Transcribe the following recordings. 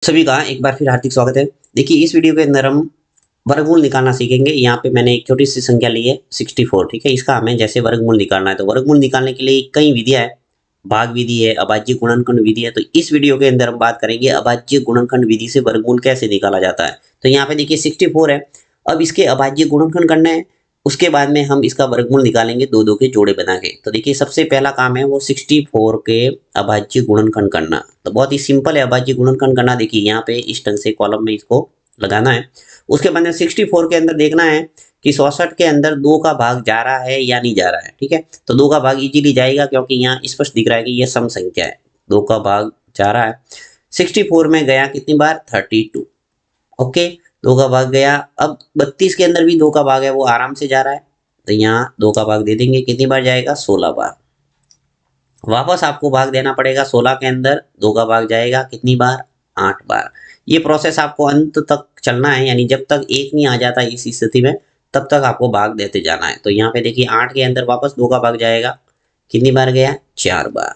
सभी का एक बार फिर हार्दिक स्वागत है। देखिए इस वीडियो के अंदर हम वर्गमूल निकालना सीखेंगे। यहाँ पे मैंने एक छोटी सी संख्या ली है 64, ठीक है। इसका हमें जैसे वर्गमूल निकालना है तो वर्गमूल निकालने के लिए कई विधियां है। भाग विधि है, अभाज्य गुणनखंड विधि है। तो इस वीडियो के अंदर हम बात करेंगे अभाज्य गुणनखंड विधि से वर्गमूल कैसे निकाला जाता है। तो यहाँ पे देखिए 64 है। अब इसके अभाज्य गुणनखंड करना है, उसके बाद में हम इसका वर्गमूल निकालेंगे दो दो के जोड़े बना के। तो देखिए सबसे पहला काम है वो 64 के अभाज्य गुणनखंड करना। तो बहुत ही सिंपल है अभाज्य गुणनखंड करना। देखिए यहाँ पे इस ढंग से कॉलम में इसको लगाना है। उसके बाद में 64 के अंदर देखना है कि 64 के अंदर 2 का भाग जा रहा है या नहीं जा रहा है, ठीक है। तो 2 का भाग इजीली जाएगा क्योंकि यहाँ स्पष्ट दिख रहा है कि यह सम संख्या है। 2 का भाग जा रहा है। 64 में गया कितनी बार? 32। ओके, 2 का भाग गया। अब 32 के अंदर भी 2 का भाग है, वो आराम से जा रहा है। तो यहाँ 2 का भाग दे देंगे, कितनी बार जाएगा? 16 बार। वापस आपको भाग देना पड़ेगा। 16 के अंदर 2 का भाग जाएगा, कितनी बार? 8 बार। ये प्रोसेस आपको अंत तक चलना है, यानी जब तक 1 नहीं आ जाता इस स्थिति में तब तक आपको भाग देते जाना है। तो यहाँ पे देखिए 8 के अंदर वापस 2 का भाग जाएगा, कितनी बार गया? 4 बार।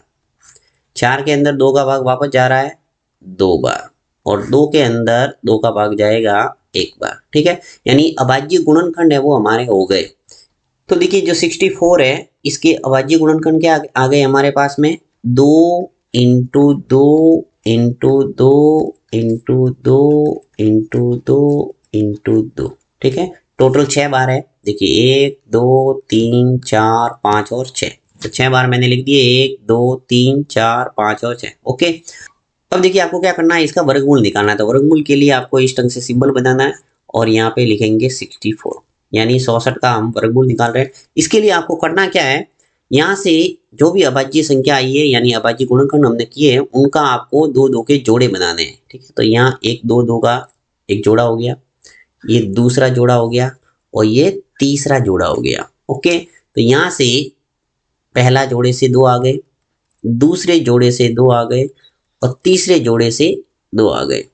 4 के अंदर 2 का भाग वापस जा रहा है 2 बार, और 2 के अंदर 2 का भाग जाएगा 1 बार, ठीक है। यानी अभाज्य गुणनखंड है वो हमारे हो गए। तो देखिए जो 64 है इसके अभाज्य गुणनखंड क्या आ गए हमारे पास में? 2 into 2 into 2 into 2 into 2 into 2, ठीक है। टोटल 6 बार है। देखिए 1 2 3 4 5 और 6। तो 6 बार मैंने लिख दिए, 1 2 3 4 5 और 6। ओके, अब देखिए आपको क्या करना है, इसका वर्गमूल निकालना है। तो वर्गमूल के लिए आपको इस ढंग से सिंबल बनाना है और यहाँ पे लिखेंगे 64, यानी 64 का हम वर्गमूल निकाल रहे हैं। इसके लिए आपको करना क्या है, यहाँ से जो भी अभाज्य संख्या आई है यानी अभाज्य गुणनखंड हमने किए हैं उनका आपको दो दो के जोड़े बनाने हैं, ठीक है। तो यहाँ 1 2 2 का एक जोड़ा हो गया, ये दूसरा जोड़ा हो गया और ये तीसरा जोड़ा हो गया। ओके, तो यहाँ से पहला जोड़े से 2 आ गए, दूसरे जोड़े से 2 आ गए और तीसरे जोड़े से 2 आ गए।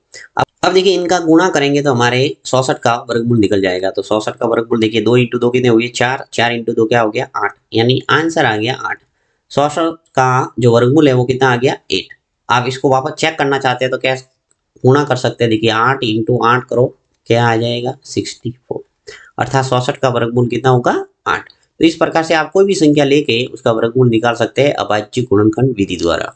अब देखिए इनका गुणा करेंगे तो हमारे 64 का वर्गमूल निकल जाएगा। तो 64 का वर्गमूल देखिए 2 इंटू 2 कितने हो गए? 4। 4 इंटू 2 क्या हो गया? 8, यानी आंसर आ गया 8। 64 का जो वर्गमूल है वो कितना आ गया? 8। आप इसको वापस चेक करना चाहते हैं तो क्या गुणा कर सकते हैं। देखिए 8 इंटू 8 करो, क्या आ जाएगा? 64। अर्थात 64 का वर्गमूल कितना होगा? 8। तो इस प्रकार से आप कोई भी संख्या लेके उसका वर्गमूल निकाल सकते हैं अभाज्य गुणनखंड विधि द्वारा।